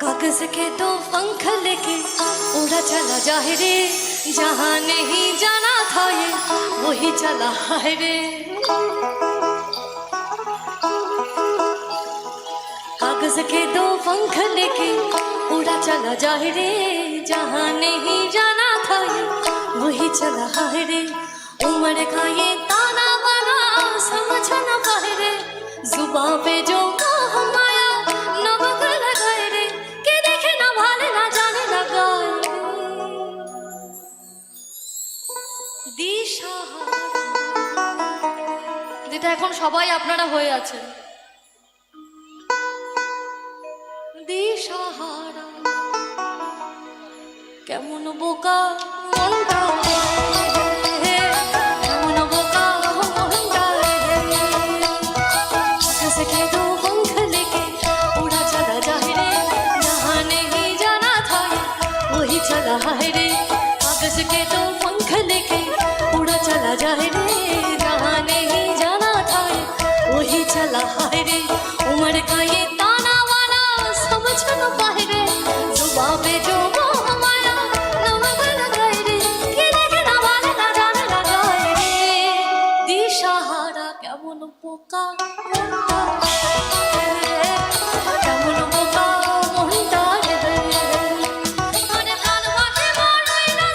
कागज के दो पंख लेके उड़ा चला जाए रे, जहाँ नहीं जाना था ये वही चला है रे। कागज के दो पंख लेके उड़ा चला जाए रे, जहाँ नहीं जाना था ये वही चला है रे। उम्र का ये ताना बाना समझ न पाए रे, जुबां पे जो मोह माया नमक लगाए रे, के देखे ना भाले ना जाने लगाए দিশাহারা। যেটা এখন সবাই আপনারা হয়ে আছেন দিশাহারা। কেমন বোকা মনটা, কেমন বোকা মনটা কাছে के दो पंख लेके उड़ा चला जाए रे, जहाँ नहीं जाना था वही चला है रे। कागज के दो पंख लेके उड़ा चला जाए रे, जहाँ नहीं जाना था वही चला है रे। उम्र का ये ताना वाना समझ न पाए रे, जुबां पे जो मोह माया नमक लगाए रे, के देखे ना भाले ना जाने लगाए रे। দিশাহারা কেমন বোকা মনটা, কেমন বোকা মনটা রে। মনে প্রাণ মাঠে বড়ই না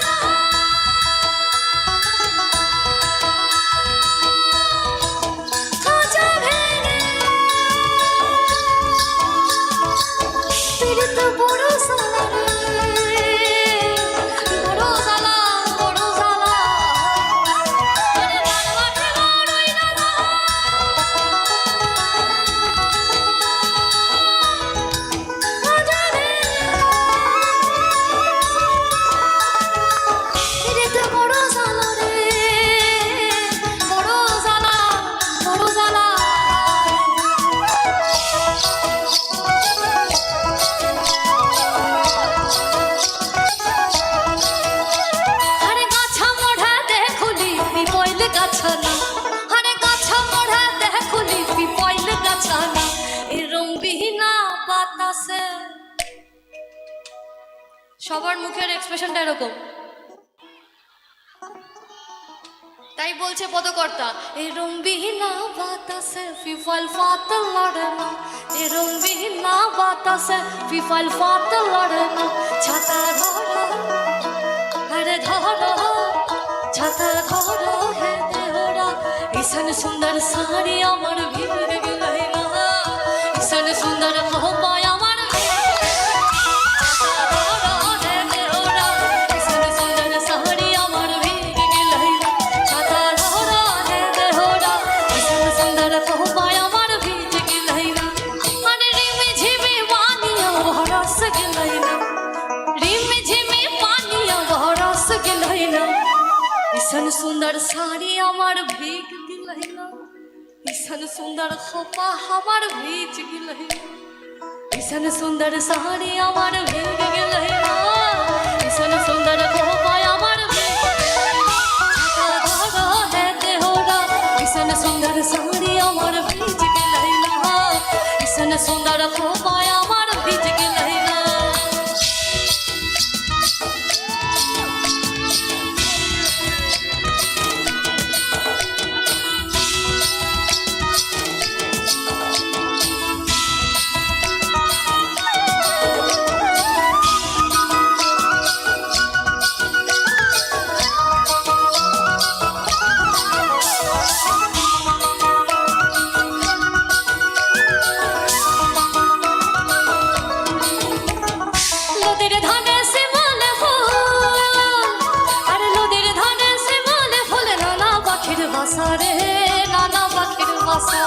খাঁচা ভেঙে পীড়িত বড় জ্বালা রে, বড় জ্বালা বড় জ্বালা। মনে প্রাণ মাঠে বড়ই না খাঁচা ভেঙে পীড়িত বড় জ্বালা রে, বড় জ্বালা বড় জ্বালা। আরে গাছা মোড়া দেখুলি পিপইল গাছা না, আরে গাছা মোড়া দেখুলি পিপইল গাছা না, এরম বিনা বাতাসে। সবার মুখের এক্সপ্রেশনটা এরকম, তাই বলছে পদকর্তা এরম বিনা বাতাসে ফিফল ফাত লড়ে না, এরম বিনা বাতাসে ফিফল ফাত লড়ে না। ছাতা ধরো আরে ধরো, ছাতা ধরো হে দেহরা, ইসন সুন্দর সাড়ি আমার ভিড় গেলাই না, ইসন সুন্দর খোপায় আমার ছাতা ধরো হে দেহরা, ইসন সুন্দর সাড়ি আমার ভিড় গেলাই না, ছাতা ধরো হে দেহরা, ইসন সুন্দর খোপায় আমার ভিড় গেলাই না। মানে রিমি ঝিমি বানিয়া ভরস গেলাই না, রিমি ঝিমি বানিয়া ভরস গেলাই না, ইসন সুন্দর শাড়ি আমার ভিগ গেলাই না, ইসন সুন্দর খোপা আমার ভিজ গেলাই না, ইসন সুন্দর শাড়ি আমার ভিগ গেলাই না, ইসন সুন্দর খোপায় আমার ভিগ গেলাই না। ছাতা ধরো হে দেহরা, ইসন সুন্দর শাড়ি আমার ভিজ গেলাই না, ইসন সুন্দর খোপায় আমার ভিজ গেলাই না। লোদের ধানে শিমলে ফুল, আরে লোদের ধানে শিমলে ফুল, নানা পাখির বাসা রে, নানা পাখির বাসা।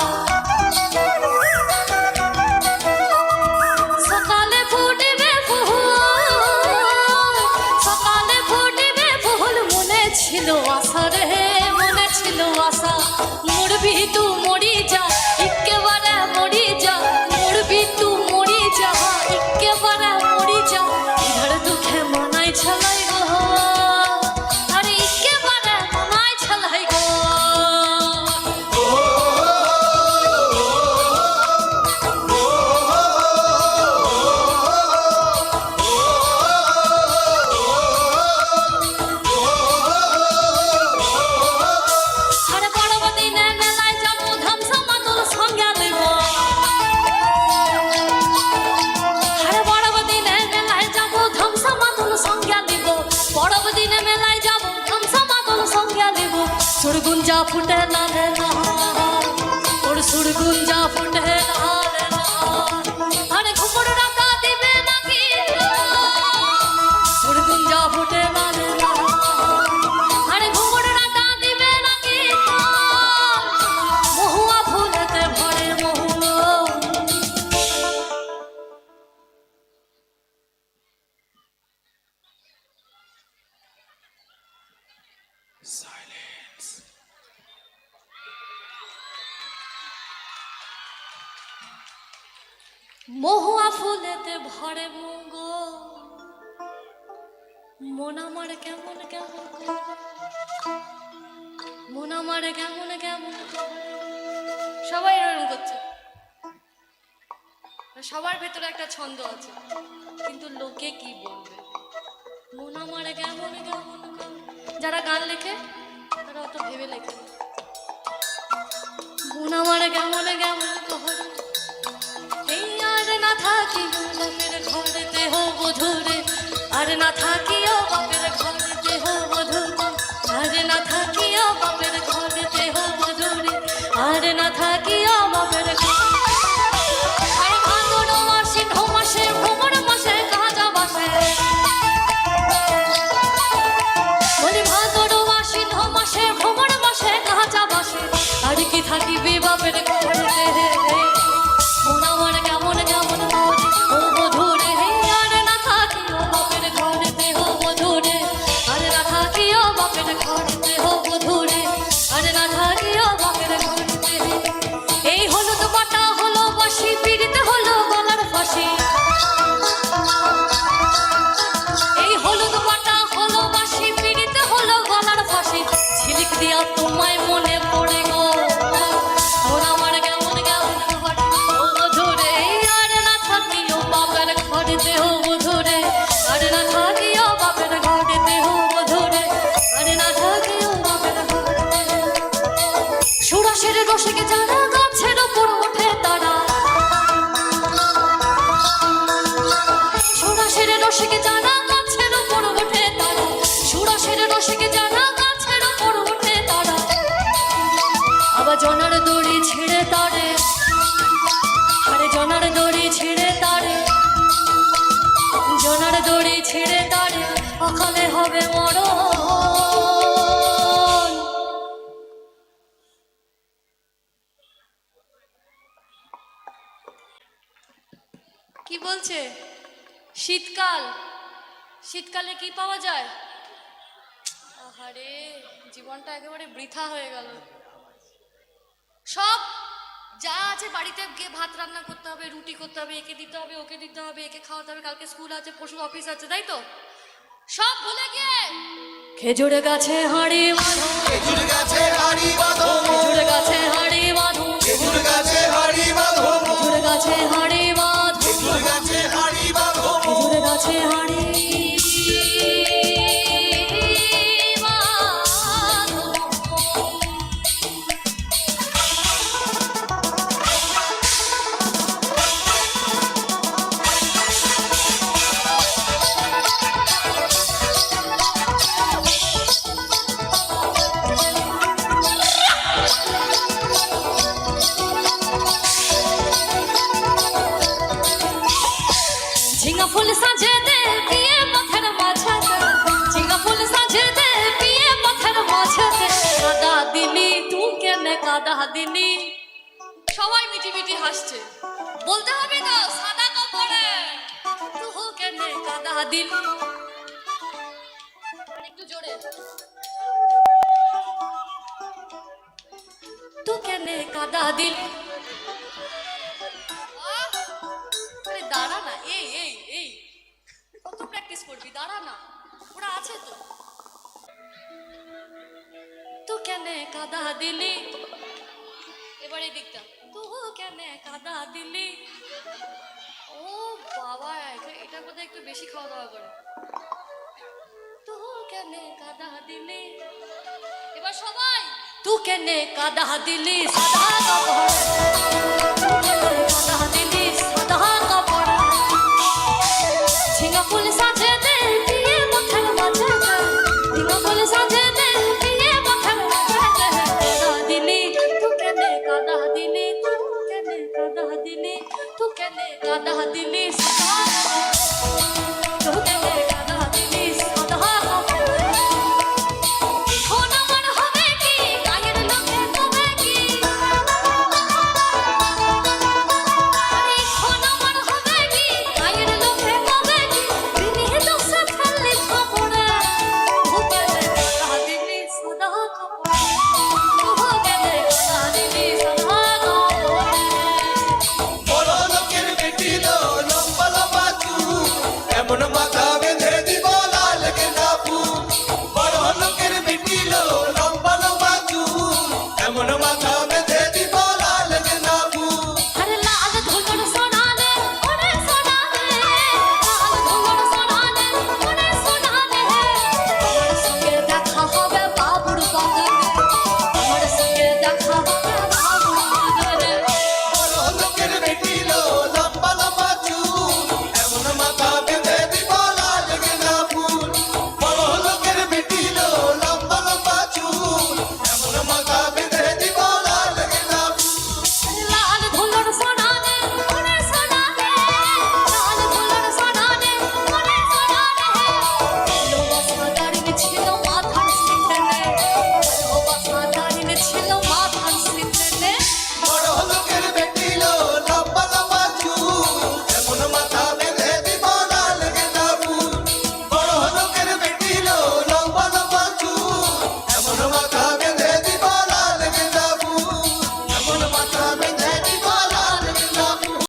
সকালে ফুটবে ফুল, সকালে ফুটবে ফুল, মনে ছিল আশা রে, মনে ছিল আশা। মরবি তু মরি যা, একেবারে মরি যা, মরবি তু মরি যা, একেবারে মরি যা। ইধার দুঃখে মানাই ছলাই গো, আরে একেবারে মানাই ছলাই গো। সুরগুঞ্জা ফুটে লালে লাল, ওর সুরগুঞ্জা ফুটে লালে লাল, আরে ঘুমুর রাখা দিবে নাকি সুরগুঞ্জা ফুটে লালে লাল, আরে ঘুমুর রাখা দিবে নাকি মহুয়া ফুলেতে ভরে মহুয়া। মহুয়া ফুলেতে ভরে মুগো, মন আমার কেমন কেমন, মন আমার কেমন কেমন। সবাই এরকম করছে, সবার ভেতরে একটা ছন্দ আছে, কিন্তু লোকে কি বলবে? মন আমার কেমন কেমন। যারা গান লেখে তারা অত ভেবে লেখে, মন আমার কেমন কেমন করে। এই আর না থাকি বাপের ঘরেতে হো বধুরে, আর না থাকিও বাপের ঘরেতে হো বধুরে, আর না থাকিও বাপের ঘরেতে হো বধুরে, আর না থাকিও বাপের ঘরে। আর ভাদর মাসে ঢোমাসে ভ্রমণ মাসে কাজা বাসে, বলি ভাদর মাসে ঢোমাসে ভ্রমণ মাসে কাজা বাসে, আর কি থাকিবি বাপের ঘরেতে মন আমার কেমন কেমন করে ও বধুরে। আর না থাকিও বাপের ঘরেতে হো বধুরে, আর না থাকিও বাপের ঘরেতে হো বধুরে, আর না থাকিও বাপের ঘরেতে। এই হলুদ বাটা হলো বাসি, পিড়িতে হলো গলার ফাঁসি, এই হলুদ বাটা হলো বাসি, পিড়িতে হলো গলার ফাঁসি, ঝিলিক দিয়া তোমায় মনে পড়ে গো মন আমার কেমন কেমন করে ও বধুরে। আর না থাকিও বাপের ঘরেতে হো বধুরে, আর না থাকিও বাপের ঘরেতে হো বধুরে, আর না থাকিও বাপের ঘরেতে। সুরাসের রসিকে যারা গাছের উপর ওঠে তারা, সুরাসের রসিকে যারা গাছের উপর ওঠে তারা, সুরাসের রসিকে যারা গাছের উপর ওঠে তারা, আবার জনার দড়ি ছিঁড়ে তারে, আরে জনার দড়ি ছিঁড়ে তারে, জনার দড়ি ছিঁড়ে তারে, অকালে হবে মরণ। কি বলছে? শীতকাল, শীতকালে কি পাওয়া যায়? আহারে জীবনটা একেবারে বৃথা হয়ে গেল। সব যা আছে বাড়িতে গিয়ে ভাত রান্না করতে হবে, রুটি করতে হবে, একে দিতে হবে, ওকে দিতে হবে, একে খাওয়াতে হবে, কালকে স্কুল আছে, পরশু অফিস আছে, তাই তো? সব ভুলে গিয়ে খেজুর গাছে হাঁড়ি বাঁধো, খেজুর গাছে হাঁড়ি বাঁধো, খেজুর গাছে হাঁড়ি বাঁধো, খেজুর গাছে হাঁড়ি বাঁধো, খেজুর গাছে হাঁড়ি বাঁধো, খেজুর গাছে হাঁড়ি বাঁধো, খেজুর গাছে হাঁড়ি ঝিঙা ফুল সাজে দে পিয়ে পথের মাঝাতে, ঝিঙা ফুল সাজে দে পিয়ে পথের মাঝাতে, কাদা দিলি তুই কেনে কাদা দিলি। সবাই মিটি মিটি হাসছে, বলতে হবে না সাদা কাপড়ে তুই কেনে কাদা দিলি। একটু জোরে, তুই কেনে কাদা দিলি। দাঁড়া না, এই এই এই কত প্র্যাকটিস করবি, দাঁড়া না, ওরা আছে তো। তু কেনে কাদা দিলি, এবার এই দিকটা, তু কেনে কাদা দিলি। ও বাবা, এটা বোধহয় একটু বেশি খাওয়া দাওয়া করে। তু কেনে কাদা দিলি, এবার সবাই তু কেনে কাদা দিলি, সাদা কাপড় কাদা দিলি।